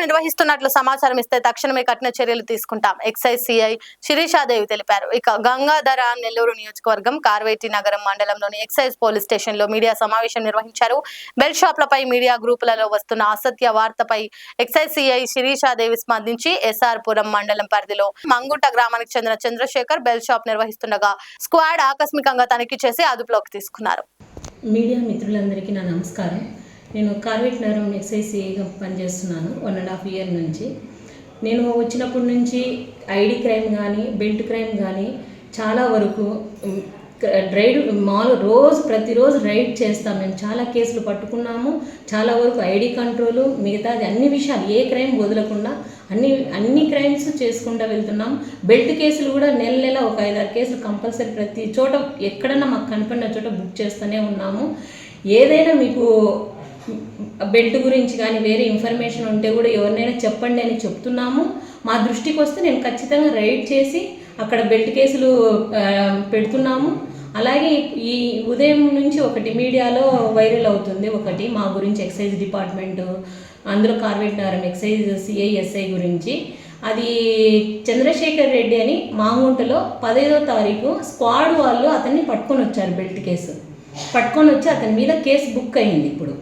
నిర్వహిస్తున్నట్లు సమాచారం ఇస్తే తక్షణమే కఠిన చర్యలు తీసుకుంటాం. ఎక్సైజ్ సిఐ శిరీషాదేవి తెలిపారు. ఇక గంగాధర నెల్లూరు నియోజకవర్గం కార్వేటి నగరం మండలంలోని ఎక్సైజ్ పోలీస్ స్టేషన్ లో మీడియా సమావేశం నిర్వహించారు. బెల్ షాప్లపై మీడియా గ్రూపులలో వస్తున్న అసత్య వార్తపై ఎక్సైజ్ సిఐ శిరీషాదేవి స్పందించి ఎస్ఆర్ పురం మండలం పరిధిలో మంగుంట గ్రామానికి చెందిన చంద్రశేఖర్ బెల్ షాప్ నిర్వహిస్తుండగా స్క్వాడ్ ఆకస్మికంగా తనిఖీ చేసి అదుపులోకి తీసుకున్నారు. మీడియా మిత్రులందరికీ నా నమస్కారం. నేను కార్వేట్ నగరం ఎక్సైజ్ సిఐగా పనిచేస్తున్నాను 1.5 ఇయర్ నుంచి. నేను వచ్చినప్పటి నుంచి ఐడి క్రైమ్ కానీ బెల్ట్ క్రైమ్ కానీ చాలా వరకు ప్రతిరోజు రైడ్ చేస్తాం. మేము చాలా కేసులు పట్టుకున్నాము. చాలా వరకు ఐడి కంట్రోలు మిగతాది అన్ని విషయాలు ఏ క్రైమ్ వదలకుండా అన్ని క్రైమ్స్ చేసుకుంటూ వెళ్తున్నాం. బెల్ట్ కేసులు కూడా నెల ఒక 5-6 కేసులు కంపల్సరీ ప్రతి చోట ఎక్కడన్నా మాకు కనపడిన చోట బుక్ చేస్తూనే ఉన్నాము. ఏదైనా మీకు బెల్ట్ గురించి కానీ వేరే ఇన్ఫర్మేషన్ ఉంటే కూడా ఎవరినైనా చెప్పండి అని చెప్తున్నాము. మా దృష్టికి వస్తే నేను ఖచ్చితంగా రైడ్ చేసి అక్కడ బెల్ట్ కేసులు పెడుతున్నాము. అలాగే ఈ ఉదయం నుంచి ఒకటి మీడియాలో వైరల్ అవుతుంది, ఒకటి మా గురించి ఎక్సైజ్ డిపార్ట్మెంటు, అందులో కార్వేట్ నగరం ఎక్సైజ్ సిఐ ఎస్ఐ గురించి. అది చంద్రశేఖర్ రెడ్డి అని మాంగుంటలో 15వ తారీఖు స్క్వాడ్ వాళ్ళు అతన్ని పట్టుకొని వచ్చారు. బెల్ట్ కేసు పట్టుకొని వచ్చి అతని మీద కేసు బుక్ అయ్యింది. ఇప్పుడు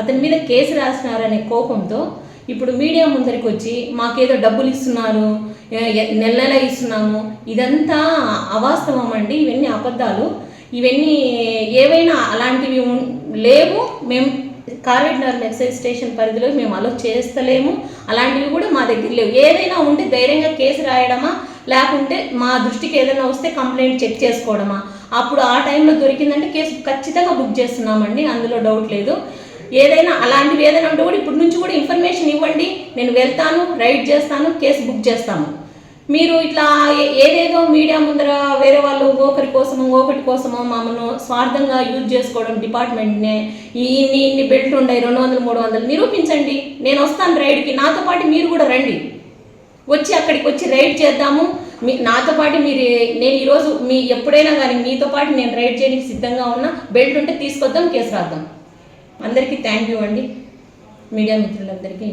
అతని మీద కేసు రాసినారనే కోపంతో ఇప్పుడు మీడియా ముందరికి వచ్చి మాకేదో డబ్బులు ఇస్తున్నారు, నెల ఇస్తున్నాము, ఇదంతా అవాస్తవం అండి. ఇవన్నీ అబద్ధాలు. ఇవన్నీ ఏవైనా అలాంటివి లేవు. మేము కార్వేట్ నగరం ఎక్సైజ్ స్టేషన్ పరిధిలో మేము అలో చేస్తలేము. అలాంటివి కూడా మా దగ్గర లేవు. ఏదైనా ఉంటే ధైర్యంగా కేసు రాయడమా, లేకుంటే మా దృష్టికి ఏదైనా వస్తే కంప్లైంట్ చెక్ చేసుకోవడమా. అప్పుడు ఆ టైంలో దొరికిందంటే కేసు ఖచ్చితంగా బుక్ చేస్తున్నామండి, అందులో డౌట్ లేదు. ఏదైనా అలాంటివి ఏదైనా ఉంటే కూడా ఇప్పటి నుంచి కూడా ఇన్ఫర్మేషన్ ఇవ్వండి, నేను వెళ్తాను, రైడ్ చేస్తాను, కేసు బుక్ చేస్తాము. మీరు ఇట్లా ఏదేదో మీడియా ముందర వేరే వాళ్ళు ఒకటి కోసమో మమ్మల్ని స్వార్థంగా యూజ్ చేసుకోవడం, డిపార్ట్మెంట్నే ఇన్ని బెల్ట్ ఉన్నాయి 200-300 నిరూపించండి. నేను వస్తాను రైడ్కి, నాతో పాటు మీరు కూడా రండి, వచ్చి అక్కడికి వచ్చి రైడ్ చేద్దాము. నాతో పాటు నేను ఈరోజు ఎప్పుడైనా కానీ మీతో పాటు నేను రైడ్ చేయడానికి సిద్ధంగా ఉన్నా. బెల్ట్ ఉంటే తీసుకొద్దాం, కేసు రాద్దాం. అందరికీ థ్యాంక్ యూ అండి, మీడియా మిత్రులందరికీ.